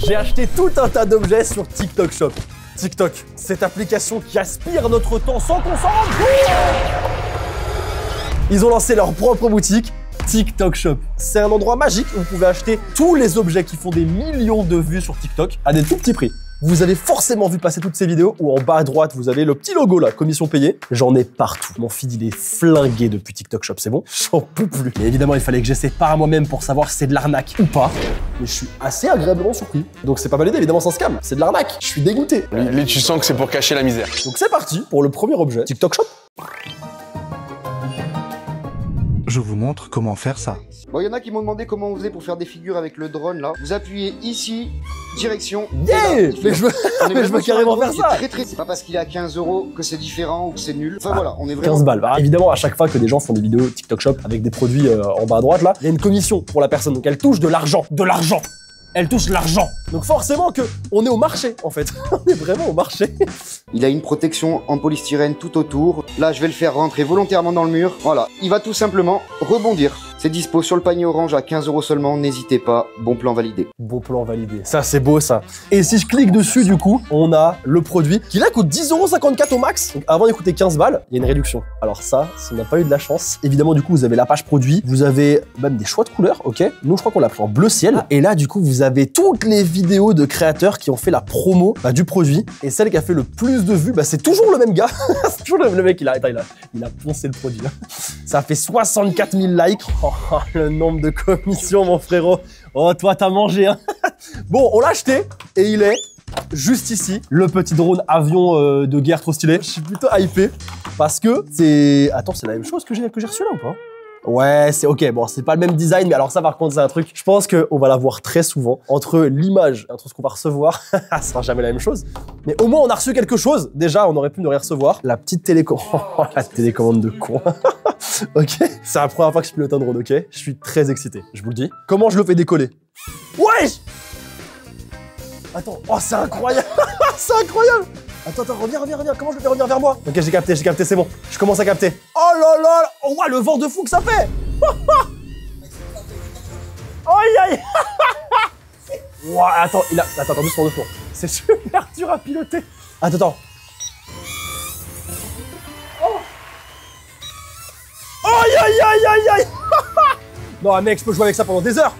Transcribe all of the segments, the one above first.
J'ai acheté tout un tas d'objets sur TikTok Shop. TikTok, cette application qui aspire notre temps sans qu'on s'en rende compte. Ils ont lancé leur propre boutique, TikTok Shop. C'est un endroit magique où vous pouvez acheter tous les objets qui font des millions de vues sur TikTok à des tout petits prix. Vous avez forcément vu passer toutes ces vidéos où en bas à droite, vous avez le petit logo là, commission payée. J'en ai partout. Mon feed, il est flingué depuis TikTok Shop, c'est bon? J'en peux plus. Mais évidemment, il fallait que j'essaie par moi-même pour savoir si c'est de l'arnaque ou pas. Mais je suis assez agréablement surpris. Donc c'est pas validé, évidemment, sans scam. C'est de l'arnaque. Je suis dégoûté. Lui, tu sens que c'est pour cacher la misère. Donc c'est parti pour le premier objet. TikTok Shop. Je vous montre comment faire ça. Bon, il y en a qui m'ont demandé comment on faisait pour faire des figures avec le drone là. Vous appuyez ici, direction. Yeah, mais je veux carrément faire ça. C'est pas parce qu'il est à 15 € que c'est différent ou que c'est nul. Enfin voilà, on est vraiment. 15 balles. Bah, évidemment, à chaque fois que des gens font des vidéos TikTok Shop avec des produits en bas à droite là, il y a une commission pour la personne. Donc elle touche de l'argent. De l'argent. Elle touche l'argent. Donc forcément que on est au marché en fait. On est vraiment au marché. Il a une protection en polystyrène tout autour. Là, je vais le faire rentrer volontairement dans le mur. Voilà, il va tout simplement rebondir. C'est dispo sur le panier orange à 15 € seulement, n'hésitez pas, bon plan validé. Bon plan validé, ça c'est beau ça. Et si je clique dessus du coup, on a le produit qui là coûte 10,54 € au max. Donc avant il coûtait 15 balles, il y a une réduction. Alors ça, si on n'a pas eu de la chance, évidemment du coup vous avez la page produit, vous avez même des choix de couleurs, ok. Nous je crois qu'on l'a pris en bleu ciel. Et là du coup vous avez toutes les vidéos de créateurs qui ont fait la promo du produit. Et celle qui a fait le plus de vues, c'est toujours le même gars. C'est toujours le mec, il a poncé le produit là. Ça a fait 64 000 likes. Oh, le nombre de commissions, mon frérot. Oh, toi, t'as mangé, hein. Bon, on l'a acheté et il est juste ici. Le petit drone avion de guerre trop stylé. Je suis plutôt hypé parce que c'est... Attends, c'est la même chose que j'ai reçu là ou pas? Ouais, c'est ok. Bon, c'est pas le même design, mais alors ça, par contre, c'est un truc. Je pense qu'on va la voir très souvent. Entre l'image et entre ce qu'on va recevoir, ça sera jamais la même chose. Mais au moins, on a reçu quelque chose. Déjà, on aurait pu ne rien recevoir. La petite télécommande. La télécommande de con. Ok. C'est la première fois que je pilote un drone, ok. Je suis très excité, je vous le dis. Comment je le fais décoller? Wesh! Attends. Oh, c'est incroyable. C'est incroyable. Attends, reviens. Comment je le fais revenir vers moi? Ok, j'ai capté, c'est bon. Je commence à capter. Oh là là! Oh, ouais, le vent de fou que ça fait! Aïe! Wow, attends, attends, doucement. C'est super dur à piloter. Attends. Oh! Aïe! Non, mec, je peux jouer avec ça pendant des heures.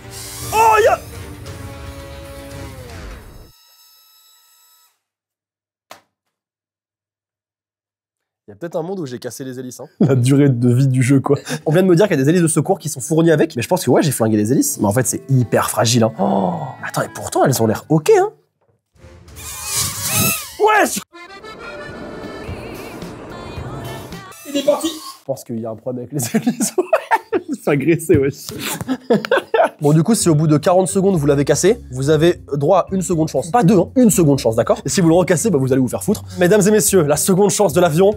Oh, Il y a peut-être un monde où j'ai cassé les hélices, hein. La durée de vie du jeu, quoi. On vient de me dire qu'il y a des hélices de secours qui sont fournies avec, mais je pense que ouais, j'ai flingué les hélices. Mais en fait, c'est hyper fragile, hein. Oh, attends, et pourtant, elles ont l'air ok, hein. Wesh! Il est parti! Je pense qu'il y a un problème avec les hélices. Il s'est agressé, wesh. Bon, du coup, si au bout de 40 secondes, vous l'avez cassé, vous avez droit à une seconde chance. Pas deux, hein, une seconde chance, d'accord? Et si vous le recassez, vous allez vous faire foutre. Mesdames et messieurs, la seconde chance de l'avion.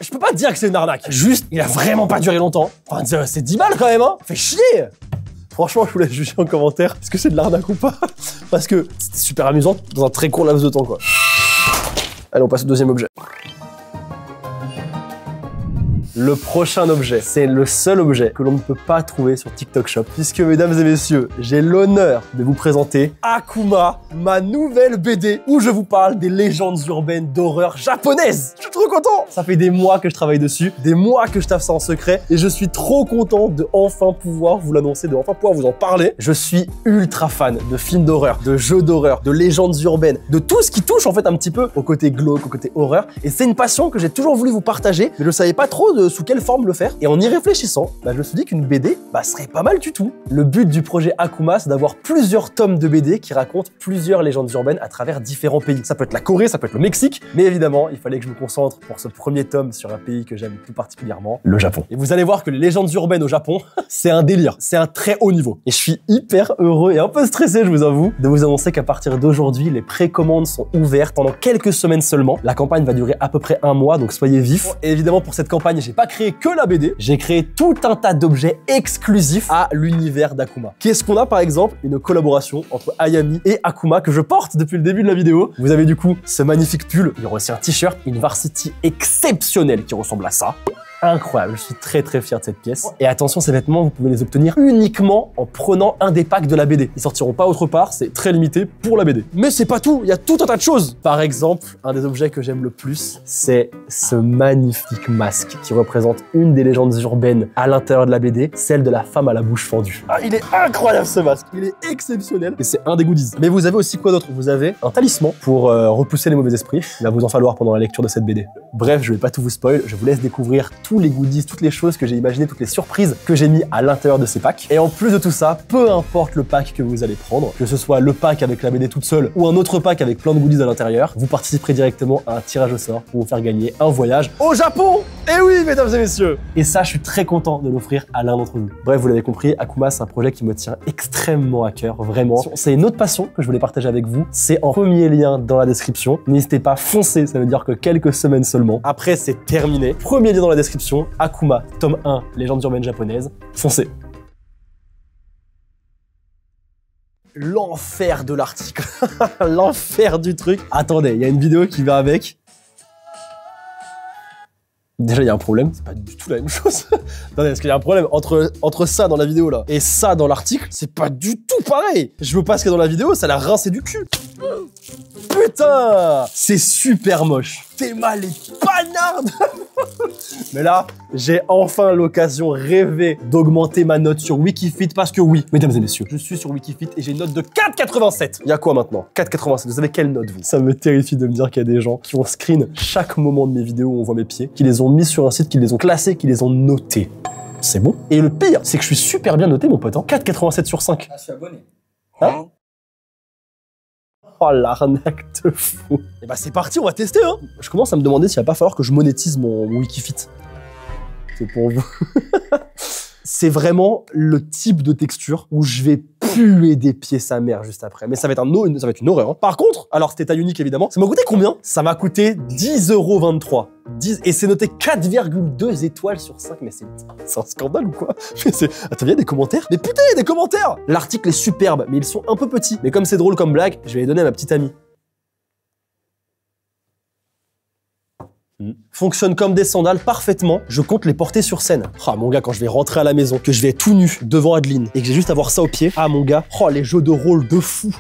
Je peux pas te dire que c'est une arnaque. Juste, il a vraiment pas duré longtemps. Enfin, c'est 10 balles quand même, hein. Fait chier. Franchement, je vous laisse juger en commentaire est-ce que c'est de l'arnaque ou pas. Parce que c'était super amusant dans un très court laps de temps, quoi. Allez, on passe au deuxième objet. Le prochain objet, c'est le seul objet que l'on ne peut pas trouver sur TikTok Shop. Puisque, mesdames et messieurs, j'ai l'honneur de vous présenter Akuma, ma nouvelle BD où je vous parle des légendes urbaines d'horreur japonaises. Je suis trop content. Ça fait des mois que je travaille dessus, des mois que je taffe ça en secret et je suis trop content de enfin pouvoir vous l'annoncer, de enfin pouvoir vous en parler. Je suis ultra fan de films d'horreur, de jeux d'horreur, de légendes urbaines, de tout ce qui touche en fait un petit peu au côté glauque, au côté horreur. Et c'est une passion que j'ai toujours voulu vous partager, mais je savais pas trop sous quelle forme le faire. Et en y réfléchissant, je me suis dit qu'une BD serait pas mal du tout. Le but du projet Akuma, c'est d'avoir plusieurs tomes de BD qui racontent plusieurs légendes urbaines à travers différents pays. Ça peut être la Corée, ça peut être le Mexique, mais évidemment, il fallait que je me concentre pour ce premier tome sur un pays que j'aime tout particulièrement, le Japon. Et vous allez voir que les légendes urbaines au Japon, c'est un délire, c'est un très haut niveau. Et je suis hyper heureux et un peu stressé, je vous avoue, de vous annoncer qu'à partir d'aujourd'hui, les précommandes sont ouvertes pendant quelques semaines seulement. La campagne va durer à peu près un mois, donc soyez vifs. Et évidemment, pour cette campagne, j'ai pas créé que la BD, j'ai créé tout un tas d'objets exclusifs à l'univers d'Akuma. Qu'est-ce qu'on a par exemple? Une collaboration entre Ayami et Akuma que je porte depuis le début de la vidéo. Vous avez du coup ce magnifique pull, il y aura aussi un t-shirt, une varsity exceptionnelle qui ressemble à ça. Incroyable, je suis très fier de cette pièce. Et attention, ces vêtements, vous pouvez les obtenir uniquement en prenant un des packs de la BD. Ils sortiront pas autre part, c'est très limité pour la BD. Mais c'est pas tout, il y a tout un tas de choses. Par exemple, un des objets que j'aime le plus, c'est ce magnifique masque qui représente une des légendes urbaines à l'intérieur de la BD, celle de la femme à la bouche fendue. Ah, il est incroyable ce masque, il est exceptionnel et c'est un des goodies. Mais vous avez aussi quoi d'autre? Vous avez un talisman pour repousser les mauvais esprits. Il va vous en falloir pendant la lecture de cette BD. Bref, je vais pas tout vous spoil, je vous laisse découvrir tous les goodies, toutes les choses que j'ai imaginées, toutes les surprises que j'ai mis à l'intérieur de ces packs. Et en plus de tout ça, peu importe le pack que vous allez prendre, que ce soit le pack avec la BD toute seule ou un autre pack avec plein de goodies à l'intérieur, vous participerez directement à un tirage au sort pour vous faire gagner un voyage au Japon. Et oui, mesdames et messieurs. Et ça, je suis très content de l'offrir à l'un d'entre vous. Bref, vous l'avez compris, Akuma, c'est un projet qui me tient extrêmement à cœur, vraiment. C'est une autre passion que je voulais partager avec vous. C'est en premier lien dans la description. N'hésitez pas, foncez, ça veut dire que quelques semaines seulement. Après, c'est terminé. Premier lien dans la description. Akuma, tome 1, légende urbaine japonaise. Foncez. L'enfer de l'article. L'enfer du truc. Attendez, il y a une vidéo qui va avec. Déjà, il y a un problème. C'est pas du tout la même chose. Attendez, parce qu'il y a un problème entre ça dans la vidéo là et ça dans l'article. C'est pas du tout pareil. Je veux pas ce qu'il y a dans la vidéo, ça l'a rincé du cul. Putain, c'est super moche. T'es mal et panarde. Mais là, j'ai enfin l'occasion rêvée d'augmenter ma note sur Wikifit parce que oui, mesdames et messieurs, je suis sur Wikifit et j'ai une note de 4,87. Il y a quoi maintenant? 4,87. Vous avez quelle note vous? Ça me terrifie de me dire qu'il y a des gens qui ont screen chaque moment de mes vidéos où on voit mes pieds, qui les ont mis sur un site, qui les ont classés, qui les ont notés. C'est bon. Et le pire, c'est que je suis super bien noté, mon pote. Hein. 4,87 sur 5. Ah, je suis abonné. Hein? Oh, l'arnaque de fou. Et bah c'est parti, on va tester hein. Je commence à me demander s'il va pas falloir que je monétise mon Wikifit. C'est pour vous. C'est vraiment le type de texture où je vais puer des pieds sa mère juste après. Mais ça va être, ça va être une horreur. Hein. Par contre, alors c'était taille unique évidemment, ça m'a coûté combien? Ça m'a coûté 10,23 €. Et c'est noté 4,2 étoiles sur 5. Mais c'est un scandale ou quoi? Attends, il y a des commentaires? Mais putain, il y a des commentaires! L'article est superbe, mais ils sont un peu petits. Mais comme c'est drôle comme blague, je vais les donner à ma petite amie. Fonctionne comme des sandales parfaitement, je compte les porter sur scène. Ah mon gars, quand je vais rentrer à la maison, que je vais être tout nu devant Adeline et que j'ai juste à avoir ça au pied, ah mon gars, oh les jeux de rôle de fou.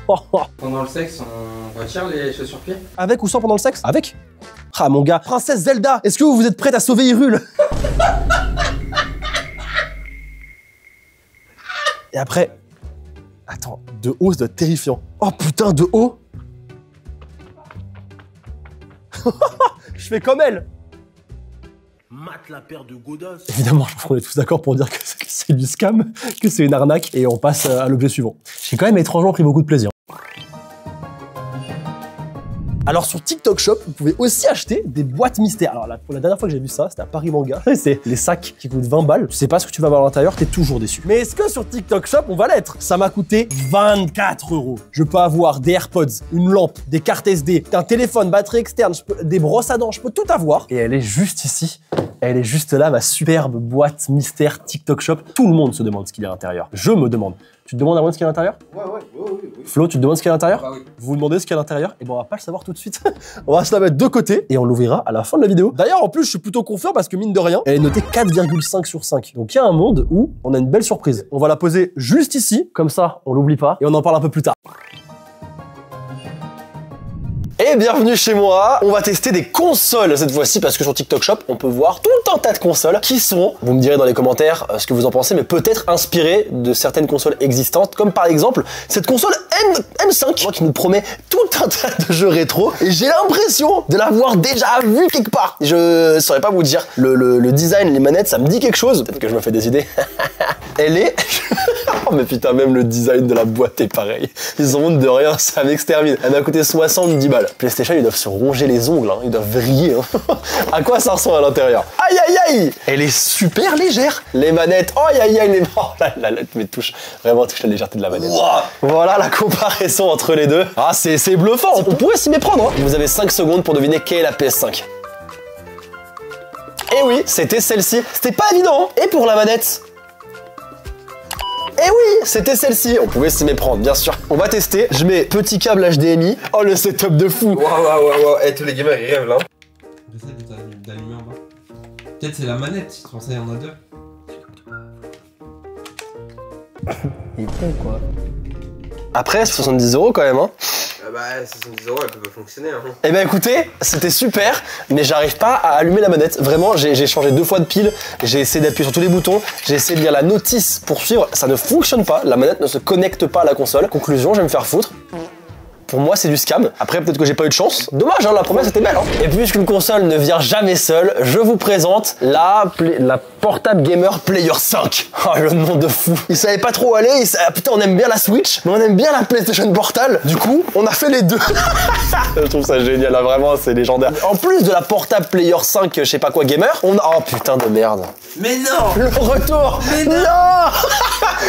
Pendant le sexe, on retire les chaussures-pieds? Avec ou sans pendant le sexe? Avec. Ah mon gars, Princesse Zelda, est-ce que vous êtes prête à sauver Hyrule? Et après, attends, de haut ça doit être terrifiant. Oh putain, de haut. Je fais comme elle. Mate la paire de godasses. Évidemment, je pense qu'on est tous d'accord pour dire que c'est du scam, que c'est une arnaque, et on passe à l'objet suivant. J'ai quand même étrangement pris beaucoup de plaisir. Alors sur TikTok Shop, vous pouvez aussi acheter des boîtes mystères. Alors pour la dernière fois que j'ai vu ça, c'était à Paris Manga. C'est les sacs qui coûtent 20 balles. Tu sais pas ce que tu vas avoir à l'intérieur, t'es toujours déçu. Mais est-ce que sur TikTok Shop, on va l'être? Ça m'a coûté 24 €. Je peux avoir des AirPods, une lampe, des cartes SD, un téléphone, batterie externe, des brosses à dents, je peux tout avoir. Et elle est juste ici. Elle est juste là, ma superbe boîte mystère TikTok Shop. Tout le monde se demande ce qu'il y a à l'intérieur. Je me demande. Tu te demandes à moi ce qu'il y a à l'intérieur? Oui. Flo, tu te demandes ce qu'il y a à l'intérieur? Bah oui. Vous vous demandez ce qu'il y a à l'intérieur? Et bon, on va pas le savoir tout de suite. On va se la mettre de côté et on l'ouvrira à la fin de la vidéo. D'ailleurs, en plus, je suis plutôt confiant parce que mine de rien, elle est notée 4,5 sur 5. Donc il y a un monde où on a une belle surprise. On va la poser juste ici, comme ça, on l'oublie pas et on en parle un peu plus tard. Et bienvenue chez moi, on va tester des consoles cette fois-ci parce que sur TikTok Shop, on peut voir tout un tas de consoles qui sont, vous me direz dans les commentaires ce que vous en pensez, mais peut-être inspirées de certaines consoles existantes, comme par exemple cette console M5 qui nous promet tout un tas de jeux rétro et j'ai l'impression de l'avoir déjà vu quelque part. Je saurais pas vous dire, le design, les manettes, ça me dit quelque chose, peut-être que je me fais des idées. Elle est... Oh mais putain, même le design de la boîte est pareil. Ils ont honte de rien, ça m'extermine. Elle m'a coûté 70 balles. PlayStation, ils doivent se ronger les ongles, hein. Ils doivent vriller. Hein. À quoi ça ressemble à l'intérieur? Aïe aïe aïe. Elle est super légère. Les manettes, oh aïe aïe aïe, les... Oh là là, mais touche, vraiment touche la légèreté de la manette. Wow. Voilà la comparaison entre les deux. Ah c'est bluffant, on pourrait s'y méprendre. Hein. Vous avez 5 secondes pour deviner quelle est la PS5. Et oui, c'était celle-ci. C'était pas évident. Et pour la manette? Eh oui, c'était celle-ci. On pouvait s'y méprendre, bien sûr. On va tester. Je mets petit câble HDMI. Oh, le setup de fou. Waouh. Eh, tous les gamers, ils rêvent là. J'essaie d'allumer en bas. Peut-être c'est la manette, si tu pensais, il y en a deux. Il est con, quoi. Après, 70 € quand même, hein. Bah, 70 €, elle peut pas fonctionner, hein. Eh ben écoutez, c'était super, mais j'arrive pas à allumer la manette. Vraiment, j'ai changé 2 fois de pile, j'ai essayé d'appuyer sur tous les boutons, j'ai essayé de lire la notice pour suivre, ça ne fonctionne pas, la manette ne se connecte pas à la console. Conclusion, je vais me faire foutre. Pour moi, c'est du scam. Après, peut-être que j'ai pas eu de chance. Dommage, hein, la promesse était belle. Hein. Et puisqu'une console ne vient jamais seule, je vous présente la Portable Gamer Player 5. Oh, le nom de fou. Ils savaient pas trop où aller. Putain, on aime bien la Switch, mais on aime bien la PlayStation Portale. Du coup, on a fait les deux. Je trouve ça génial, là, vraiment, c'est légendaire. En plus de la Portable Player 5, je sais pas quoi, Gamer, on a... Oh, putain de merde. Mais non! Le retour! Mais non!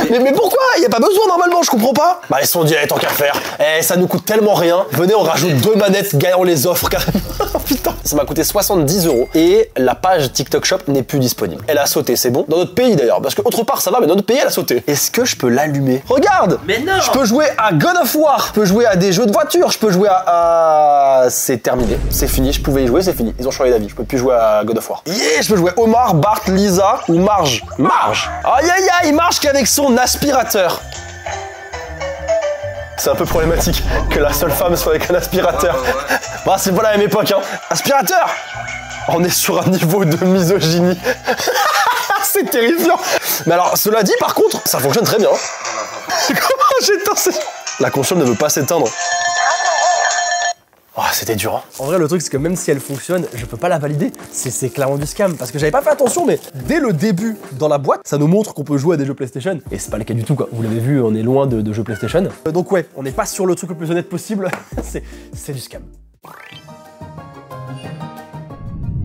mais pourquoi? Y a pas besoin normalement, je comprends pas. Bah ils se sont dit, tant qu'à faire, ça nous coûte tellement rien. Venez, on rajoute 2 manettes, on les offre carrément. Putain. Ça m'a coûté 70 € et la page TikTok Shop n'est plus disponible. Elle a sauté, c'est bon. Dans notre pays d'ailleurs, parce que autre part ça va, mais dans notre pays elle a sauté. Est-ce que je peux l'allumer? Regarde! Mais non! Je peux jouer à God of War, je peux jouer à des jeux de voiture, je peux jouer à... C'est terminé, c'est fini, je pouvais y jouer, c'est fini. Ils ont changé d'avis, je peux plus jouer à God of War. Yeah, je peux jouer Omar, Bart, Lisa ou Marge. Marge! Aïe aïe aïe, Marge qu'avec son aspirateur. C'est un peu problématique que la seule femme soit avec un aspirateur. Bah, c'est pas la même époque, hein. Aspirateur! On est sur un niveau de misogynie. C'est terrifiant. Mais alors, cela dit, par contre, ça fonctionne très bien. Comment j'éteins La console ne veut pas s'éteindre. Oh, c'était dur. Hein. En vrai, le truc, c'est que même si elle fonctionne, je peux pas la valider. C'est clairement du scam. Parce que j'avais pas fait attention, mais dès le début, dans la boîte, ça nous montre qu'on peut jouer à des jeux PlayStation. Et c'est pas le cas du tout, quoi. Vous l'avez vu, on est loin de jeux PlayStation. Donc ouais, on n'est pas sur le truc le plus honnête possible. C'est du scam.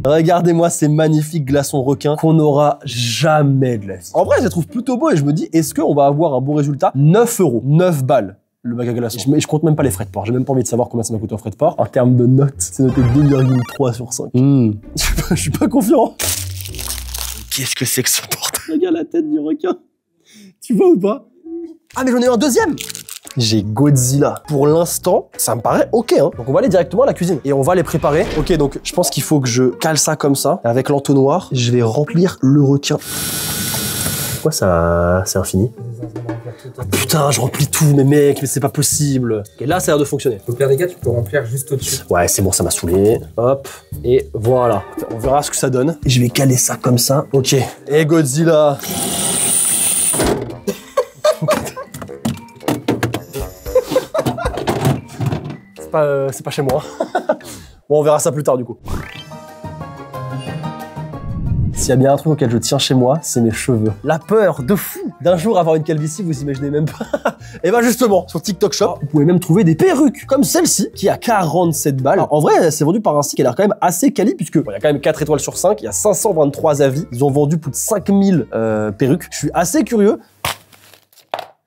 Regardez-moi ces magnifiques glaçons requins qu'on n'aura jamais de la vie. En vrai, je les trouve plutôt beaux et je me dis, est-ce qu'on va avoir un bon résultat? 9 €, 9 balles. Le bac à glaçons. Je compte même pas les frais de port. J'ai même pas envie de savoir combien ça m'a coûté en frais de port. En termes de notes, c'est noté 2,3 sur 5. Je suis pas confiant. Qu'est-ce que c'est que ce portable? Regarde la tête du requin. Tu vois ou pas? Ah, mais j'en ai un deuxième. J'ai Godzilla. Pour l'instant, ça me paraît ok, hein. Donc on va aller directement à la cuisine et on va les préparer. Ok, donc je pense qu'il faut que je cale ça comme ça. Avec l'entonnoir, je vais remplir le requin. Pourquoi ça... c'est infini? Putain, je remplis tout, mais mec, mais c'est pas possible. Ok, là, ça a l'air de fonctionner. Au pire des cas, tu peux remplir juste au-dessus. Ouais, c'est bon, ça m'a saoulé. Hop, et voilà. On verra ce que ça donne. Et je vais caler ça comme ça. Ok. Et Godzilla. C'est pas chez moi. Bon, on verra ça plus tard, du coup. S'il y a bien un truc auquel je tiens chez moi, c'est mes cheveux. La peur de fou d'un jour avoir une calvitie, vous imaginez même pas. Et ben justement, sur TikTok Shop, vous pouvez même trouver des perruques comme celle-ci, qui a 47 balles. Alors, en vrai, c'est vendu par un site qui a l'air quand même assez quali, puisque bon, il y a quand même 4 étoiles sur 5, il y a 523 avis, ils ont vendu plus de 5000 perruques. Je suis assez curieux.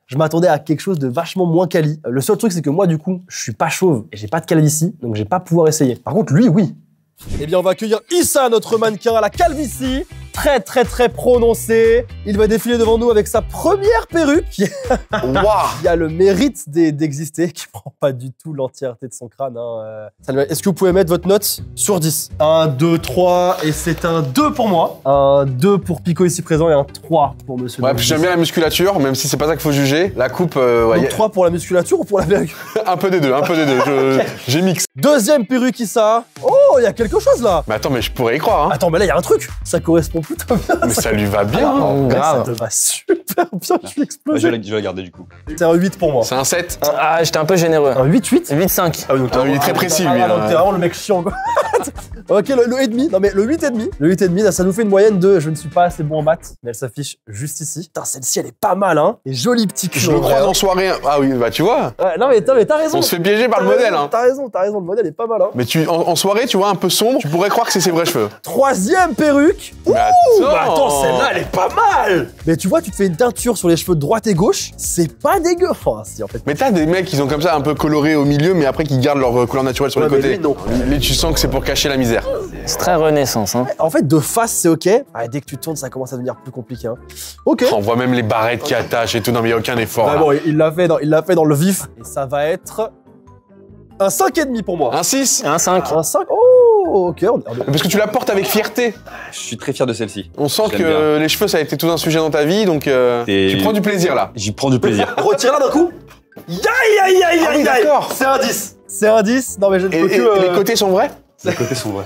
Je m'attendais à quelque chose de vachement moins quali. Le seul truc, c'est que moi, du coup, je suis pas chauve et j'ai pas de calvitie, donc j'ai pas pouvoir essayer. Par contre, lui, oui. Eh bien, on va accueillir Issa, notre mannequin à la calvitie. Très prononcé. Il va défiler devant nous avec sa première perruque. Wow. Il a le mérite d'exister, qui prend pas du tout l'entièreté de son crâne. Hein. Est-ce que vous pouvez mettre votre note sur 10? 1, 2, 3, et c'est un 2 pour moi. Un 2 pour Pico ici présent et un 3 pour monsieur. Ouais, puis j'aime bien la musculature, même si c'est pas ça qu'il faut juger. La coupe, ouais. Donc 3 pour la musculature ou pour la perruque? Un peu des deux, J'ai mix. Deuxième perruque Issa. Oh, il y a quelque chose là. Mais attends, mais je pourrais y croire, hein. Attends, mais là, il y a un truc. Ça correspond plutôt bien. Mais ça lui va bien, hein. Grave. Ça te va super bien, je suis explosé. Je vais la garder du coup. C'est un 8 pour moi. C'est un 7. Ah, j'étais un peu généreux. Un 8-8? 8-5. Ah, donc il est très précis, lui. Ah, donc t'es vraiment le mec chiant, quoi. Ok, le et demi. Non, mais le 8,5. Le 8,5, là, ça nous fait une moyenne de je ne suis pas assez bon en maths, mais elle s'affiche juste ici. Putain, celle-ci, elle est pas mal, hein. Et joli petit cul. Je le croise en soirée. Ah oui, bah tu vois. Ouais, non, mais t'as raison. On se fait piéger par le modèle, hein. T'as raison, le modèle est pas mal, hein. Mais en soirée, tu vois, un peu sombre, tu pourrais croire que c'est ses vrais cheveux. Troisième perruque. Mais Attends, celle-là, elle est pas mal. Mais tu vois, tu te fais une teinture sur les cheveux de droite et gauche, c'est pas dégueu. Enfin, si, en fait. Mais t'as des mecs qui sont comme ça un peu colorés au milieu, mais après qui gardent leur couleur naturelle sur les côtés. Lui, non. Lui, tu sens que c'est pour cacher la misère. plaisir. C'est très renaissance, hein. En fait, de face, c'est ok. Ah, dès que tu tournes, ça commence à devenir plus compliqué. Hein. Ok. On voit même les barrettes qui attachent et tout. Non, mais il n'y a aucun effort. Vraiment, il l'a fait dans le vif. Et ça va être un 5,5 pour moi. Un 6. Un 5. Un 5. Oh, ok. Parce que tu la portes avec fierté. Je suis très fier de celle-ci. On sent J'aime que bien. les cheveux, ça a été tout un sujet dans ta vie, donc tu prends du plaisir là. J'y prends du plaisir. Retire-la d'un coup. Aïe. Ah oui, d'accord. C'est un 10. C'est un 10. Non, mais je ne Et, peux et que. les côtés sont vrais? Les côtés sont vrais.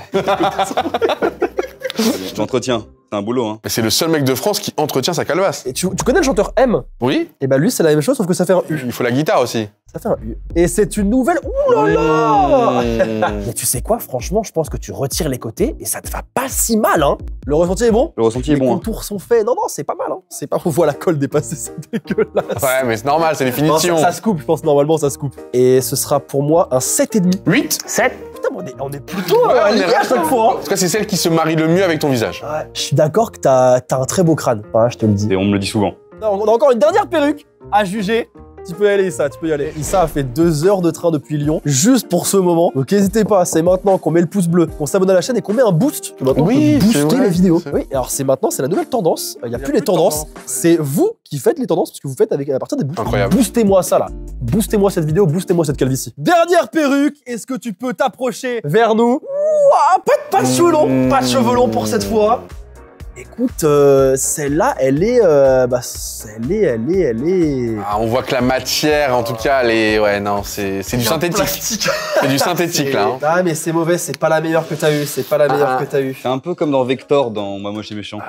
Je t'entretiens. C'est un boulot, hein. Mais c'est le seul mec de France qui entretient sa calebasse. Et tu connais le chanteur M? Oui. Et bah lui, c'est la même chose, sauf que ça fait un U. Il faut la guitare aussi. Ça fait un U. Et c'est une nouvelle. Ouh là là. Mais tu sais quoi, franchement, je pense que tu retires les côtés et ça te va pas si mal, hein. Le ressenti est bon? Le ressenti est Les bon. Hein. contours sont faits. Non, c'est pas mal, hein. C'est pas. On voit la colle dépasser, c'est dégueulasse. Ouais, mais c'est normal, c'est les Non, finitions. ça se coupe, je pense, normalement, ça se coupe. Et ce sera pour moi un 7,5. 8. 7. Putain, mais on est plutôt Ouais, on est alignés à chaque fois, hein. En tout cas, c'est celle qui se marie le mieux avec ton visage. Ouais, je suis d'accord que t'as un très beau crâne. Ouais, je te le dis. Et on me le dit souvent. Non, on a encore une dernière perruque à juger. Tu peux y aller, Issa, tu peux y aller. Issa a fait 2 heures de train depuis Lyon, juste pour ce moment. Donc n'hésitez pas, c'est maintenant qu'on met le pouce bleu, qu'on s'abonne à la chaîne et qu'on met un boost. Que maintenant, Oui, on peut c'est booster vrai, les vidéos. c'est Oui, alors c'est maintenant, c'est la nouvelle tendance. Il n'y a plus les tendances. C'est vous qui faites les tendances, parce que vous faites à partir des boosts. Incroyable. Boostez-moi ça, là. Boostez-moi cette vidéo, boostez-moi cette calvitie. Dernière perruque, est-ce que tu peux t'approcher vers nous? Ouah, pas de cheveux longs, pas de cheveux longs pour cette fois. Écoute, celle-là, elle est... Ah, on voit que la matière, en tout cas, elle est... Ouais, non, c'est du synthétique. C'est du synthétique, là. Hein. Ah, mais c'est mauvais, c'est pas la meilleure que t'as eue, c'est pas la meilleure que t'as eue. C'est un peu comme dans Vector dans Moi Moche et Méchant.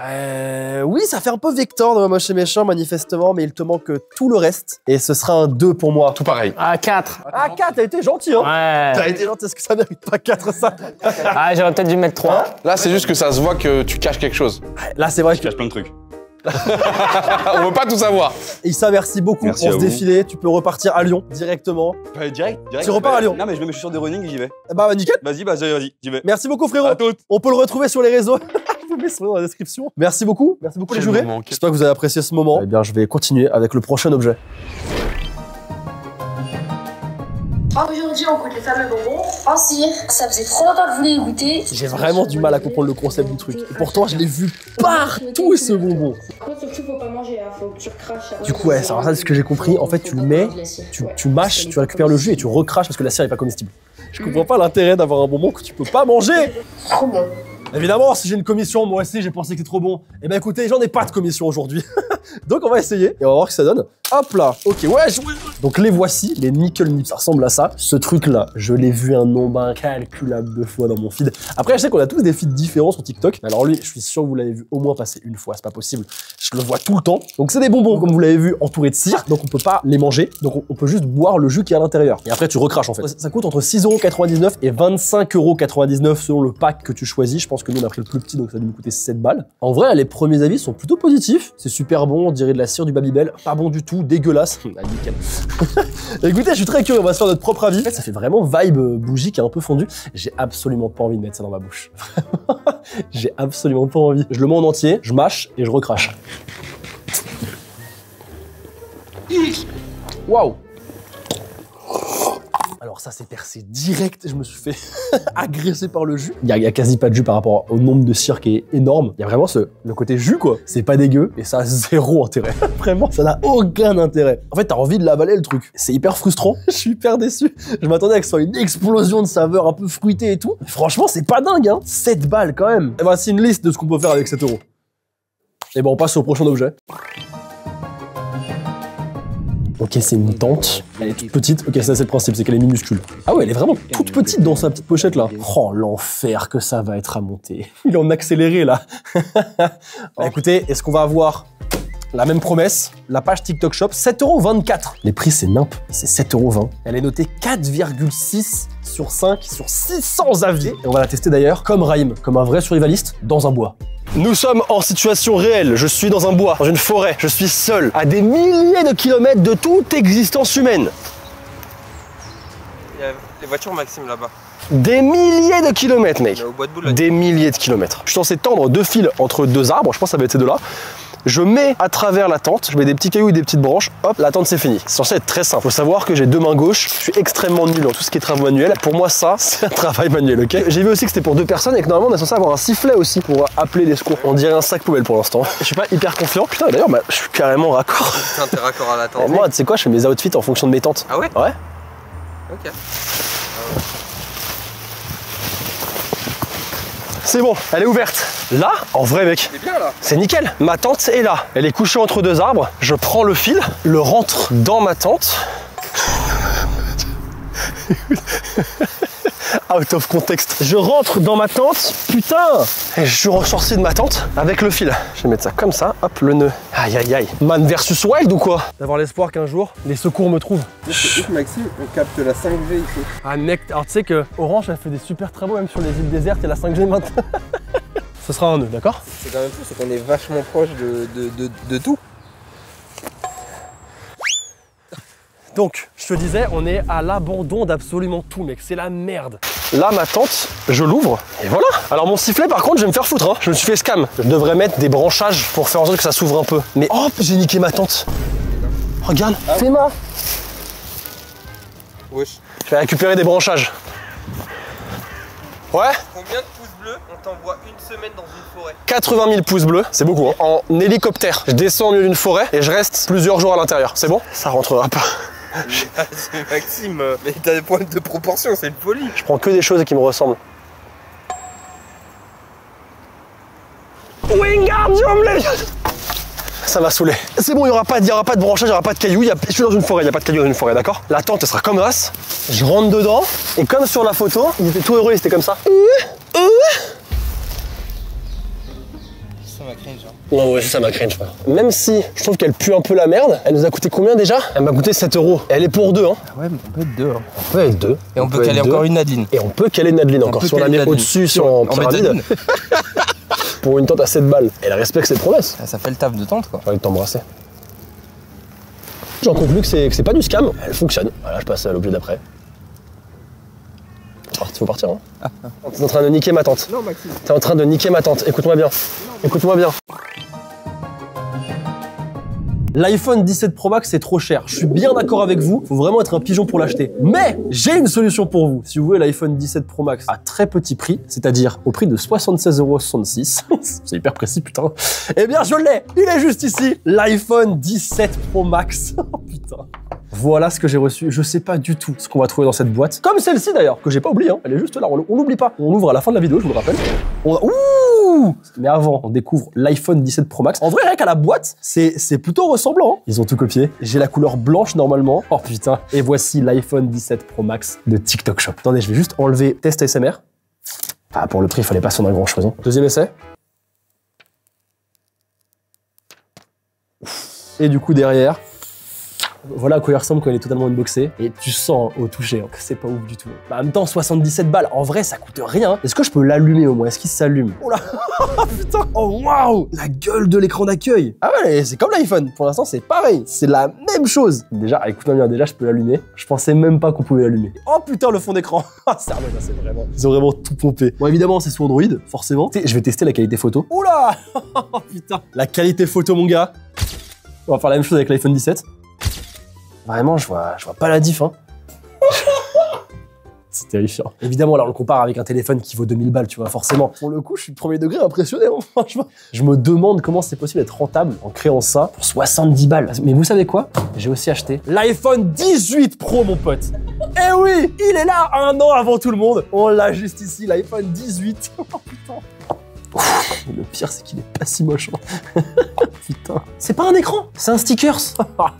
Oui, ça fait un peu Vector dans Moche et Méchant, manifestement, mais il te manque tout le reste. Et ce sera un 2 pour moi. Tout pareil. Ah, 4. Ah, 4, t'as été gentil, hein. Ouais. T'as été gentil, est-ce que ça mérite pas 4, ça? Ah, j'aurais peut-être dû mettre 3. Là, c'est juste que ça se voit que tu caches quelque chose. Là, c'est vrai Je que... cache plein de trucs. On veut pas tout savoir. Issa, merci beaucoup Merci pour à ce vous. défilé. Tu peux repartir à Lyon, directement. Direct. Tu repars à Lyon. Non, mais je mets mes chaussures de running et j'y vais. Bah, nickel. Vas-y, j'y vais. Merci beaucoup, frérot. À toutes. On peut le retrouver sur les réseaux. Je vous mets son nom dans la description. Merci beaucoup les Quel jurés. moment, quel- J'espère que vous avez apprécié ce moment. Eh bien, je vais continuer avec le prochain objet. Aujourd'hui, on goûte les fameux bonbons en cire. Ça faisait trop longtemps que vous voulez les goûter. J'ai vraiment du mal à comprendre le concept du truc. Et pourtant, je l'ai vu partout, ce bonbon. Surtout, faut pas manger, faut que tu recraches. Du coup, ouais, ça, c'est ce que j'ai compris. En fait, tu le mets, tu mâches, tu récupères le jus et tu recraches parce que la cire est pas comestible. Je comprends pas l'intérêt d'avoir un bonbon que tu peux pas manger. Trop bon. Évidemment, si j'ai une commission, moi aussi, j'ai pensé que c'était trop bon. Eh ben écoutez, j'en ai pas de commission aujourd'hui. Donc on va essayer et on va voir ce que ça donne. Hop là, ok, ouais. Donc les voici, les Nickel Nips, ça ressemble à ça. Ce truc-là, je l'ai vu un nombre incalculable de fois dans mon feed. Après, je sais qu'on a tous des feeds différents sur TikTok. Mais alors lui, je suis sûr que vous l'avez vu au moins passer une fois, c'est pas possible. Je le vois tout le temps. Donc c'est des bonbons, comme vous l'avez vu, entourés de cire. Donc on peut pas les manger. Donc on peut juste boire le jus qui est à l'intérieur. Et après, tu recraches en fait. Ça coûte entre 6,99€ et 25,99€ selon le pack que tu choisis. Je pense que nous, on a pris le plus petit, donc ça a dû nous coûter 7 balles. En vrai, les premiers avis sont plutôt positifs. C'est super bon, on dirait de la cire du Babybel. Pas bon du tout, dégueulasse. Ah, nickel. Écoutez, je suis très curieux, on va se faire notre propre avis. En fait, ça fait vraiment vibe bougie qui est un peu fondue. J'ai absolument pas envie de mettre ça dans ma bouche. J'ai absolument pas envie. Je le mets en entier, je mâche et je recrache. Waouh! Alors ça c'est percé direct, je me suis fait agresser par le jus. Il y a quasi pas de jus par rapport au nombre de cire qui est énorme. Il y a vraiment le côté jus quoi. C'est pas dégueu et ça a zéro intérêt. Vraiment, ça n'a aucun intérêt. En fait, t'as envie de l'avaler le truc. C'est hyper frustrant. Je suis hyper déçu. Je m'attendais à que ce soit une explosion de saveurs un peu fruitées et tout. Franchement, c'est pas dingue hein. 7 balles quand même. Et voici une liste de ce qu'on peut faire avec 7€. Et bon, on passe au prochain objet. Ok, c'est une tente. Elle est toute petite. Ok, ça c'est le principe, c'est qu'elle est minuscule. Ah ouais, elle est vraiment toute petite dans sa petite pochette là. Oh, l'enfer que ça va être à monter. Il est en accéléré là. Bah, écoutez, est-ce qu'on va avoir la même promesse? La page TikTok Shop, 7,24€. Les prix, c'est nimp. C'est 7,20€. Elle est notée 4,6 sur 5 sur 600 avis. Et on va la tester d'ailleurs comme Raïm, comme un vrai survivaliste, dans un bois. Nous sommes en situation réelle, je suis dans un bois, dans une forêt, je suis seul, à des milliers de kilomètres de toute existence humaine. Il y a les voitures Maxime là-bas. Des milliers de kilomètres, mec. On est au bois de boule là. Des milliers de kilomètres. Je suis censé tendre 2 fils entre 2 arbres, je pense que ça va être ces deux-là. je mets à travers la tente, je mets des petits cailloux et des petites branches, hop, la tente c'est fini. C'est censé être très simple. Faut savoir que j'ai 2 mains gauches, je suis extrêmement nul en tout ce qui est travaux manuels. Pour moi ça, c'est un travail manuel, ok? J'ai vu aussi que c'était pour 2 personnes et que normalement on est censé avoir un sifflet aussi pour appeler les secours. On dirait un sac poubelle pour l'instant. Je suis pas hyper confiant. Putain d'ailleurs, bah, je suis carrément raccord. Putain, t'es raccord à la tente. Moi, tu sais quoi, je fais mes outfits en fonction de mes tentes. Ah ouais? Ouais. Ok. C'est bon, elle est ouverte. Là, en vrai mec, C'est bien là. c'est nickel. Ma tente est là. Elle est couchée entre 2 arbres. Je prends le fil, le rentre dans ma tente. Out of context. Je rentre dans ma tente, putain. Et je suis ressorti de ma tente avec le fil. Je vais mettre ça comme ça, hop, le nœud. Aïe aïe aïe. Man versus Wild ou quoi? D'avoir l'espoir qu'un jour, les secours me trouvent. Maxime, on capte la 5G ici. Ah mec, alors tu sais que Orange a fait des super travaux même sur les îles désertes et la 5G maintenant. Ce sera un nœud, d'accord? C'est quand même fou, c'est qu'on est vachement proche de tout. Donc, je te disais, on est à l'abandon d'absolument tout, mec. C'est la merde. Là, ma tente, je l'ouvre et voilà. Alors, mon sifflet, par contre, je vais me faire foutre. Hein. Je me suis fait scam. Je devrais mettre des branchages pour faire en sorte que ça s'ouvre un peu. Mais hop, j'ai niqué ma tente. Regarde, c'est ma. Wesh. Je vais récupérer des branchages. Ouais. Combien de pouces bleus on t'envoie une semaine dans une forêt? 80 000 pouces bleus, c'est beaucoup. Hein. En hélicoptère, je descends au milieu d'une forêt et je reste plusieurs jours à l'intérieur. C'est bon? Ça rentrera pas. Maxime, mais t'as des problèmes de proportion, c'est une folie. Je prends que des choses qui me ressemblent. Wingardium Leviosa. Ça m'a saoulé. C'est bon, il n'y aura pas de branchage, il n'y aura pas de cailloux. Je suis dans une forêt, il n'y a pas de cailloux dans une forêt, d'accord? La tente, elle sera comme ça. Je rentre dedans et comme sur la photo, ils étaient tout heureux, ils étaient comme ça. Ça m'a cringe. Non, ouais, ça m'a cringe. Même si je trouve qu'elle pue un peu la merde, elle nous a coûté combien déjà? Elle m'a coûté 7 €. Elle est pour 2, hein. Ah ouais, mais on peut être deux. Hein. On peut être 2. Et on peut caler encore une Nadine. Et on peut caler une Adeline encore. Si on la met au-dessus sur en pyramide. Pour une tente à 7 balles. Elle respecte ses promesses. Ça fait le taf de tente quoi. J'ai envie de t'embrasser. J'en conclus que c'est pas du scam. Elle fonctionne. Voilà, je passe à l'objet d'après. Faut partir, hein. T'es en train de niquer ma tente. Non, Maxime. T'es en train de niquer ma tente. Écoute-moi bien. Écoute-moi bien. L'iPhone 17 Pro Max c'est trop cher. Je suis bien d'accord avec vous. Faut vraiment être un pigeon pour l'acheter. Mais j'ai une solution pour vous. Si vous voulez l'iPhone 17 Pro Max à très petit prix, c'est-à-dire au prix de 76,66 €, c'est hyper précis putain. Eh bien je l'ai. Il est juste ici. L'iPhone 17 Pro Max. Oh putain. Voilà ce que j'ai reçu. Je sais pas du tout ce qu'on va trouver dans cette boîte. Comme celle-ci d'ailleurs, que j'ai pas oublié. Hein. Elle est juste là. On l'oublie pas. On l'ouvre à la fin de la vidéo, je vous le rappelle. Ouh! Mais avant, on découvre l'iPhone 17 Pro Max. En vrai, rien qu'à la boîte, c'est plutôt ressemblant. Hein. Ils ont tout copié. J'ai la couleur blanche normalement. Oh putain. Et voici l'iPhone 17 Pro Max de TikTok Shop. Attendez, je vais juste enlever test ASMR. Ah, pour le prix, il fallait pas s'en avoir grand chose. Hein. Deuxième essai. Et du coup, derrière, voilà à quoi il ressemble quand il est totalement unboxé. Et tu sens au toucher que c'est pas ouf du tout. Bah, en même temps, 77 balles, en vrai, ça coûte rien. Est-ce que je peux l'allumer au moins? Est-ce qu'il s'allume? Oh là. Putain. Oh waouh. La gueule de l'écran d'accueil. Ah ouais, c'est comme l'iPhone. Pour l'instant, c'est pareil. C'est la même chose. Déjà, écoute-moi bien, déjà, je peux l'allumer. Je pensais même pas qu'on pouvait l'allumer. Oh putain, le fond d'écran. C'est vraiment... Ils ont vraiment tout pompé. Bon, évidemment, c'est sous Android, forcément. Tu sais, je vais tester la qualité photo. Oula. Oh putain. La qualité photo, mon gars. On va faire la même chose avec l'iPhone 17. Vraiment, je vois pas la diff, hein. C'est terrifiant. Évidemment, là, on le compare avec un téléphone qui vaut 2000 balles, tu vois, forcément. Pour le coup, je suis premier degré impressionné, hein, franchement. Je me demande comment c'est possible d'être rentable en créant ça pour 70 balles. Mais vous savez quoi? J'ai aussi acheté l'iPhone 18 Pro, mon pote. Eh oui, il est là 1 an avant tout le monde. On l'a juste ici, l'iPhone 18. Oh putain. Et le pire, c'est qu'il est pas si moche. Hein. Putain. C'est pas un écran, c'est un stickers.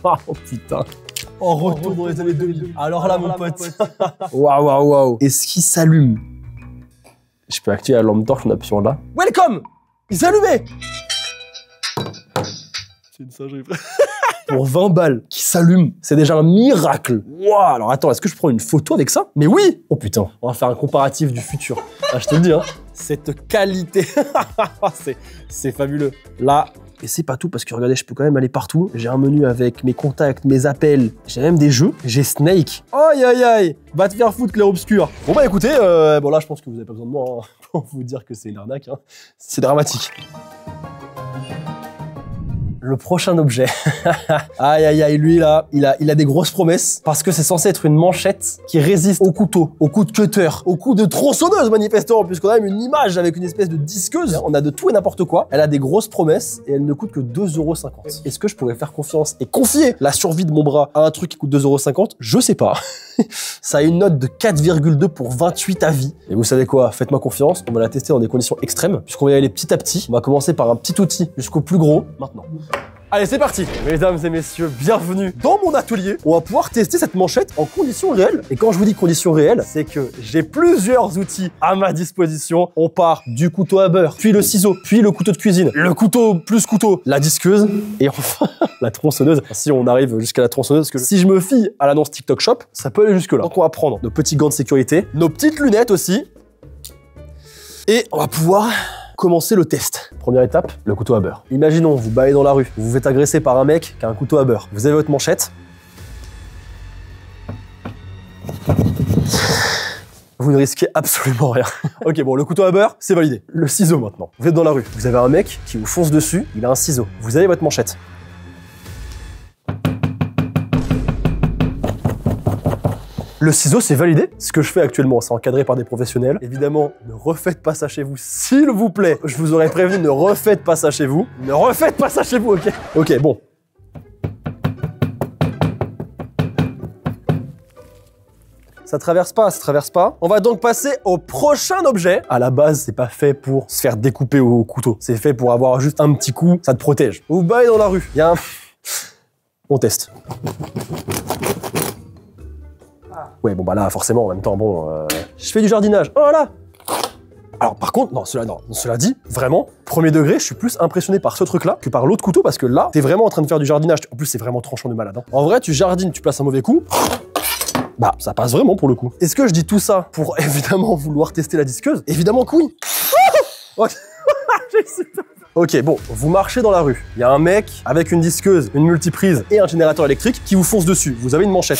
Oh putain. En retour dans les années 2000. Alors là, mon pote. Waouh, waouh, waouh. Est-ce qu'il s'allume? Je peux activer la lampe torche en appuyant là. Welcome. Il s'est allumé. C'est une singerie. Pour 20 balles qui s'allume, c'est déjà un miracle. Waouh. Alors attends, est-ce que je prends une photo avec ça? Mais oui. Oh putain, on va faire un comparatif du futur. Ah, je te le dis, hein. Cette qualité, c'est fabuleux. Là, et c'est pas tout parce que regardez, je peux quand même aller partout. J'ai un menu avec mes contacts, mes appels. J'ai même des jeux. J'ai Snake. Aïe aïe aïe. Va te faire foutre, clair obscur. Bon bah écoutez, bon là je pense que vous avez pas besoin de moi hein, pour vous dire que c'est une arnaque. Hein. C'est dramatique. Le prochain objet. Aïe aïe aïe, lui là, il a des grosses promesses parce que c'est censé être une manchette qui résiste au couteau, au coup de cutter, au coup de tronçonneuse manifestement, puisqu'on a même une image avec une espèce de disqueuse. On a de tout et n'importe quoi. Elle a des grosses promesses et elle ne coûte que 2,50 €. Est-ce que je pourrais faire confiance et confier la survie de mon bras à un truc qui coûte 2,50 €? Je sais pas. Ça a une note de 4,2 pour 28 avis. Et vous savez quoi? Faites-moi confiance, on va la tester dans des conditions extrêmes, puisqu'on va y aller petit à petit. On va commencer par un petit outil jusqu'au plus gros, maintenant. Allez, c'est parti. Mesdames et messieurs, bienvenue dans mon atelier. On va pouvoir tester cette manchette en conditions réelles. Et quand je vous dis conditions réelles, c'est que j'ai plusieurs outils à ma disposition. On part du couteau à beurre, puis le ciseau, puis le couteau de cuisine, le couteau plus couteau, la disqueuse, et enfin la tronçonneuse. Si on arrive jusqu'à la tronçonneuse, parce que si je me fie à l'annonce TikTok Shop, ça peut aller jusque là. Donc on va prendre nos petits gants de sécurité, nos petites lunettes aussi, et on va pouvoir commencer le test. Première étape, le couteau à beurre. Imaginons, vous baillez dans la rue, vous vous faites agresser par un mec qui a un couteau à beurre. Vous avez votre manchette. Vous ne risquez absolument rien. Ok, bon, le couteau à beurre, c'est validé. Le ciseau maintenant. Vous êtes dans la rue, vous avez un mec qui vous fonce dessus, il a un ciseau. Vous avez votre manchette. Le ciseau, c'est validé. Ce que je fais actuellement, c'est encadré par des professionnels. Évidemment, ne refaites pas ça chez vous, s'il vous plaît. Je vous aurais prévenu, ne refaites pas ça chez vous. Ne refaites pas ça chez vous, ok? Ok, bon. Ça traverse pas, ça traverse pas. On va donc passer au prochain objet. À la base, c'est pas fait pour se faire découper au couteau. C'est fait pour avoir juste un petit coup, ça te protège. Vous baillez dans la rue. Il y a un... On teste. Ouais, bon bah là, forcément, en même temps, bon, je fais du jardinage. Oh là! Alors par contre, non, cela dit, vraiment, premier degré, je suis plus impressionné par ce truc-là que par l'autre couteau, parce que là, t'es vraiment en train de faire du jardinage. En plus, c'est vraiment tranchant de malade. Hein. En vrai, tu jardines, tu places un mauvais coup, bah, ça passe vraiment pour le coup. Est-ce que je dis tout ça pour évidemment vouloir tester la disqueuse? Évidemment que oui. Ok, bon, vous marchez dans la rue. Il y a un mec avec une disqueuse, une multiprise et un générateur électrique qui vous fonce dessus. Vous avez une manchette.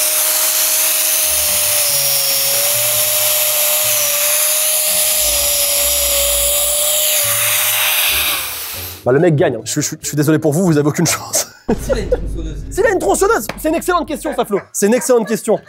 Bah le mec gagne, je suis désolé pour vous, vous avez aucune chance. S'il a une tronçonneuse. S'il a une tronçonneuse, c'est une excellente question ça Flo. C'est une excellente question.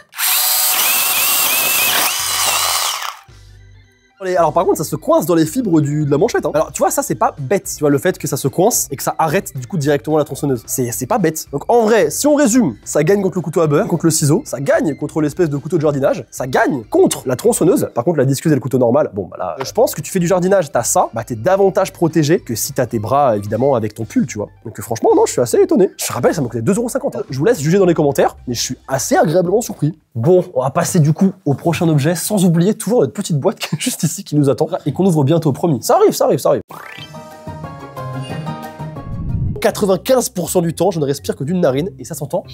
Alors par contre ça se coince dans les fibres de la manchette. Hein. Alors tu vois ça c'est pas bête, tu vois le fait que ça se coince et que ça arrête du coup directement la tronçonneuse. C'est pas bête. Donc en vrai si on résume, ça gagne contre le couteau à beurre, contre le ciseau, ça gagne contre l'espèce de couteau de jardinage, ça gagne contre la tronçonneuse. Par contre la disqueuse et le couteau normal, bon bah là je pense que tu fais du jardinage, t'as ça, bah t'es davantage protégé que si t'as tes bras évidemment avec ton pull tu vois. Donc franchement non je suis assez étonné. Je te rappelle ça m'a coûté 2,50 €. Hein. Je vous laisse juger dans les commentaires, mais je suis assez agréablement surpris. Bon, on va passer du coup au prochain objet sans oublier toujours notre petite boîte qui est juste ici qui nous attend et qu'on ouvre bientôt, promis. Ça arrive, ça arrive, ça arrive. 95% du temps, je ne respire que d'une narine et ça s'entend.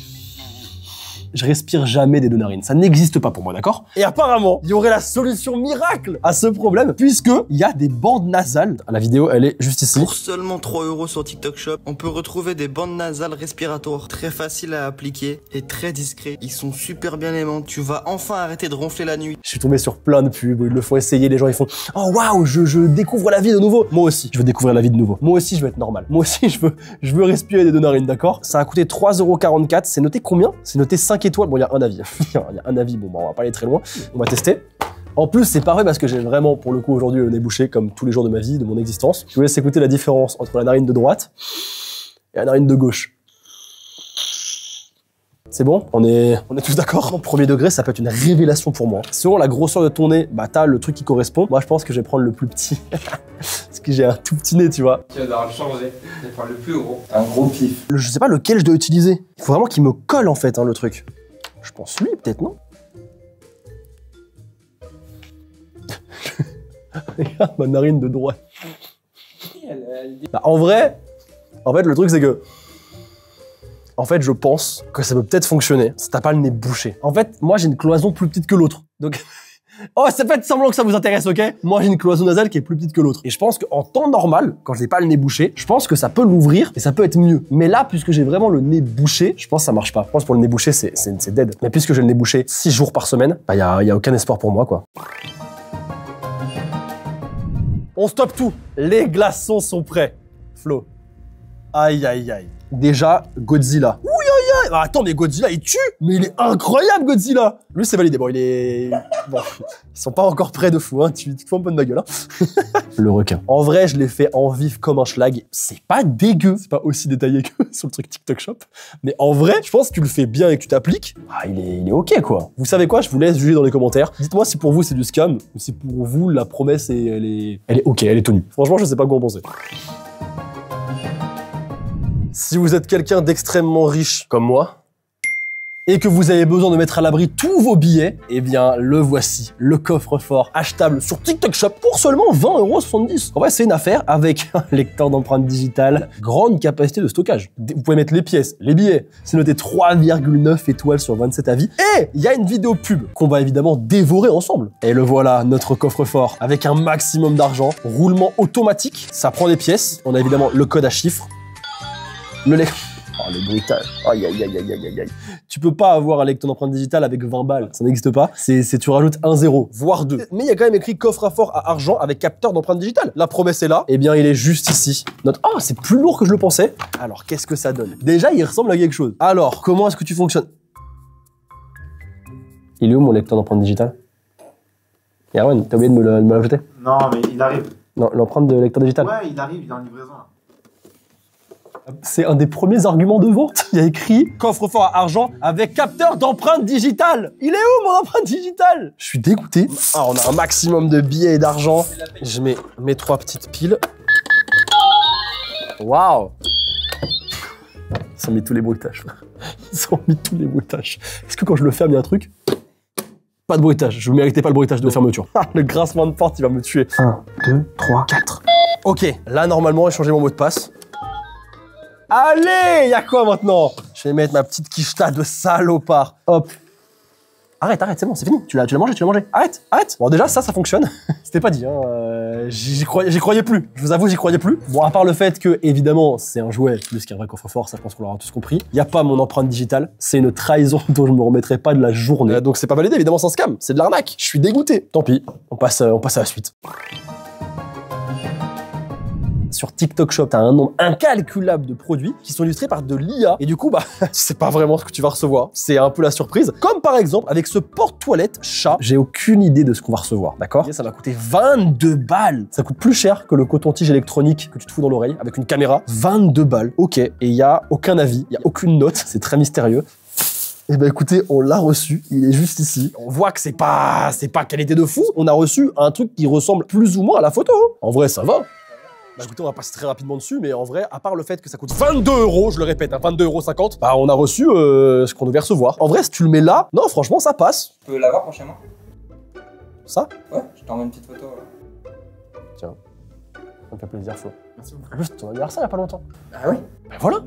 Je respire jamais des deux narines. Ça n'existe pas pour moi, d'accord? Et apparemment, il y aurait la solution miracle à ce problème, puisque il y a des bandes nasales. La vidéo, elle est juste ici. Pour seulement 3 € sur TikTok Shop, on peut retrouver des bandes nasales respiratoires très faciles à appliquer et très discrets. Ils sont super bien aimants. Tu vas enfin arrêter de ronfler la nuit. Je suis tombé sur plein de pubs où ils le font essayer. Les gens, ils font « Oh waouh, je découvre la vie de nouveau ». Moi aussi, je veux découvrir la vie de nouveau. Moi aussi, je veux être normal. Moi aussi, je veux respirer des deux narines, d'accord? Ça a coûté 3,44 €. C'est noté combien? C'est noté 5 étoiles. Bon, il y a un avis. Il y a un avis. Bon, bah, on va pas aller très loin. On va tester. En plus, c'est parfait parce que j'ai vraiment, pour le coup, aujourd'hui, le nez bouché comme tous les jours de ma vie, de mon existence. Je vous laisse écouter la différence entre la narine de droite et la narine de gauche. C'est bon? On est tous d'accord? Premier degré, ça peut être une révélation pour moi. Selon la grosseur de ton nez, bah t'as le truc qui correspond. Moi, je pense que je vais prendre le plus petit. Parce que j'ai un tout petit nez, tu vois. Tu vas devoir le changer. Tu vas prendre le plus gros. Un gros pif. Je sais pas lequel je dois utiliser. Il faut vraiment qu'il me colle, en fait, hein, le truc. Je pense lui, peut-être, non? Regarde ma narine de droite. Bah, en vrai, le truc, c'est que... En fait, je pense que ça peut peut-être fonctionner si t'as pas le nez bouché. En fait, moi, j'ai une cloison plus petite que l'autre. Donc... Oh, ça fait semblant que ça vous intéresse, ok? Moi, j'ai une cloison nasale qui est plus petite que l'autre. Et je pense qu'en temps normal, quand j'ai pas le nez bouché, je pense que ça peut l'ouvrir et ça peut être mieux. Mais là, puisque j'ai vraiment le nez bouché, je pense que ça marche pas. Je pense que pour le nez bouché, c'est dead. Mais puisque j'ai le nez bouché 6 jours par semaine, bah, y a aucun espoir pour moi, quoi. On stoppe tout. Les glaçons sont prêts. Flo. Aïe, aïe, aïe. Déjà, Godzilla. Ouh, ah, attends, mais Godzilla, il tue. Mais il est incroyable, Godzilla. Lui, c'est validé. Bon, il est... Bon, ils sont pas encore près de fou, hein. Tu te fous un peu de ma gueule, hein. Le requin. En vrai, je l'ai fait en vif comme un schlag. C'est pas dégueu. C'est pas aussi détaillé que sur le truc TikTok Shop. Mais en vrai, je pense que tu le fais bien et que tu t'appliques. Ah, il est ok, quoi. Vous savez quoi? Je vous laisse juger dans les commentaires. Dites-moi si pour vous, c'est du scam ou si pour vous, la promesse, elle est ok, elle est tenue. Franchement, je sais pas quoi en penser. Si vous êtes quelqu'un d'extrêmement riche comme moi, et que vous avez besoin de mettre à l'abri tous vos billets, eh bien, le voici, le coffre-fort achetable sur TikTok Shop pour seulement 20,70 €. En vrai, c'est une affaire avec un lecteur d'empreintes digitales, grande capacité de stockage. Vous pouvez mettre les pièces, les billets. C'est noté 3,9 étoiles sur 27 avis. Et il y a une vidéo pub qu'on va évidemment dévorer ensemble. Et le voilà, notre coffre-fort, avec un maximum d'argent, roulement automatique. Ça prend des pièces. On a évidemment le code à chiffres. Le lecteur... Oh, le bruitage. Aïe, aïe, aïe, aïe, aïe, aïe. Tu peux pas avoir un lecteur d'empreinte digitale avec 20 balles. Ça n'existe pas. Tu rajoutes un 0, voire 2. Mais il y a quand même écrit coffre à fort à argent avec capteur d'empreinte digitale. La promesse est là. Eh bien, il est juste ici. Oh, c'est plus lourd que je le pensais. Alors, qu'est-ce que ça donne? Déjà, il ressemble à quelque chose. Alors, comment est-ce que tu fonctionnes? Il est où mon lecteur d'empreinte digitale? Yarwan, t'as oublié de me l'ajouter? Non, mais il arrive. Non, l'empreinte de lecteur digital. Ouais, il arrive, il est en livraison là. C'est un des premiers arguments de vente. Il y a écrit coffre-fort à argent avec capteur d'empreinte digitale. Il est où mon empreinte digitale? Je suis dégoûté. Ah, on a un maximum de billets et d'argent. Je mets mes 3 petites piles. Waouh! Ils ont mis tous les bruitages. Ils ont mis tous les bruitages. Est-ce que quand je le ferme, il y a un truc? Pas de bruitage. Je ne méritais pas le bruitage de fermeture. Le grincement de porte, il va me tuer. 1, 2, 3, 4. Ok, là, normalement, j'ai changé mon mot de passe. Allez, y'a quoi maintenant? Je vais mettre ma petite quicheta de salopard. Hop. Arrête, c'est bon, c'est fini. Tu l'as mangé, Arrête. Bon, déjà, ça fonctionne. C'était pas dit, hein. J'y croyais plus. Je vous avoue, j'y croyais plus. Bon, à part le fait que, évidemment, c'est un jouet plus qu'un vrai coffre-fort, ça, je pense qu'on l'aura tous compris. Y a pas mon empreinte digitale. C'est une trahison dont je me remettrai pas de la journée. Donc, c'est pas validé, évidemment, c'est un scam. C'est de l'arnaque. Je suis dégoûté. Tant pis. On passe à la suite. Sur TikTok Shop, t'as un nombre incalculable de produits qui sont illustrés par de l'IA. Et du coup, bah, tu sais pas vraiment ce que tu vas recevoir. C'est un peu la surprise. Comme par exemple, avec ce porte-toilette chat, j'ai aucune idée de ce qu'on va recevoir, d'accord? Ça va coûter 22 balles. Ça coûte plus cher que le coton-tige électronique que tu te fous dans l'oreille avec une caméra. 22 balles. Ok. Et il y a aucun avis, il y a aucune note. C'est très mystérieux. Eh ben écoutez, on l'a reçu, il est juste ici. On voit que c'est pas qualité de fou. On a reçu un truc qui ressemble plus ou moins à la photo. En vrai, ça va. Bah écoutez, on va passer très rapidement dessus, mais en vrai, à part le fait que ça coûte 22 €, je le répète, hein, 22,50 €, bah on a reçu ce qu'on devait recevoir. En vrai, si tu le mets là, non, franchement, ça passe. Tu peux l'avoir prochainement? Ça? Ouais, je t'envoie une petite photo. Là. Tiens, ça me fait plaisir, Flo. Merci beaucoup. Juste ton anniversaire il y a pas longtemps. Ah oui? Bah voilà.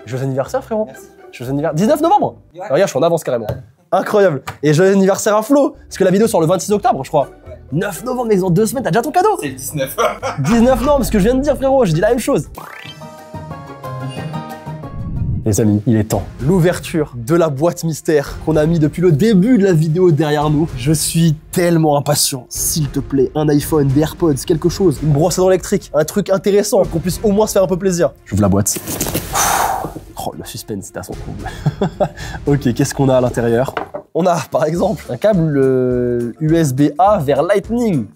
Joyeux anniversaire, frérot. Merci. Joyeux anniversaire. 19 novembre. Ouais. Regarde, je suis en avance carrément. Incroyable. Et joyeux anniversaire à Flo, parce que la vidéo sort le 26 octobre, je crois. 9 novembre, mais dans 2 semaines, t'as déjà ton cadeau. C'est le 19. 19 novembre, ce que je viens de dire, frérot, j'ai dit la même chose. Les amis, il est temps. L'ouverture de la boîte mystère qu'on a mis depuis le début de la vidéo derrière nous. Je suis tellement impatient. S'il te plaît, un iPhone, des AirPods, quelque chose, une brosse à dents électrique, un truc intéressant, qu'on puisse au moins se faire un peu plaisir. J'ouvre la boîte. Oh, le suspense, c'est à son comble. Ok, qu'est-ce qu'on a à l'intérieur? On a, par exemple, un câble USB-A vers Lightning.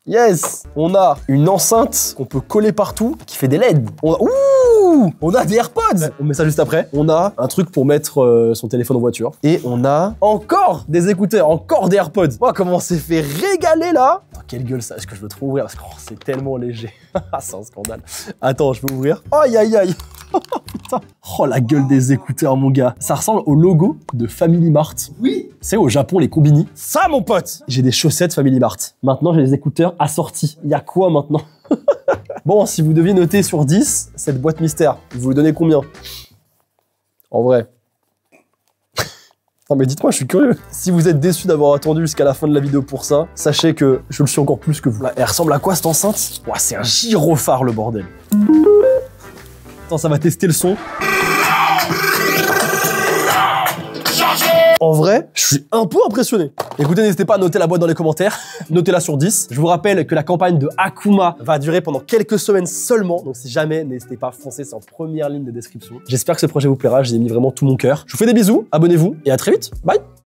Yes! On a une enceinte qu'on peut coller partout, qui fait des LED. On a des AirPods! On met ça juste après. On a un truc pour mettre son téléphone en voiture. Et on a encore des écouteurs, encore des AirPods. Oh, comment on s'est fait régaler là! Attends, quelle gueule ça! Est-ce que je veux trop ouvrir? Parce que c'est tellement léger. C'est un scandale. Attends, je peux ouvrir. Aïe, aïe, aïe! Putain. Oh, la gueule des écouteurs, mon gars. Ça ressemble au logo de Family Mart. Oui. C'est au Japon, les combini. Ça, mon pote. J'ai des chaussettes Family Mart. Maintenant, j'ai des écouteurs assortis. Il y a quoi maintenant? Bon, si vous deviez noter sur 10 cette boîte mystère, vous lui donnez combien? En vrai. Non mais dites-moi, je suis curieux. Si vous êtes déçu d'avoir attendu jusqu'à la fin de la vidéo pour ça, sachez que je le suis encore plus que vous. Là, elle ressemble à quoi cette enceinte? Ouah, c'est un gyrophare, le bordel. Attends, ça va tester le son. Oh En vrai, je suis un peu impressionné. Écoutez, n'hésitez pas à noter la boîte dans les commentaires. Notez-la sur 10. Je vous rappelle que la campagne de Akuma va durer pendant quelques semaines seulement. Donc si jamais, n'hésitez pas à foncer, c'est en première ligne de description. J'espère que ce projet vous plaira. J'y ai mis vraiment tout mon cœur. Je vous fais des bisous, abonnez-vous et à très vite. Bye.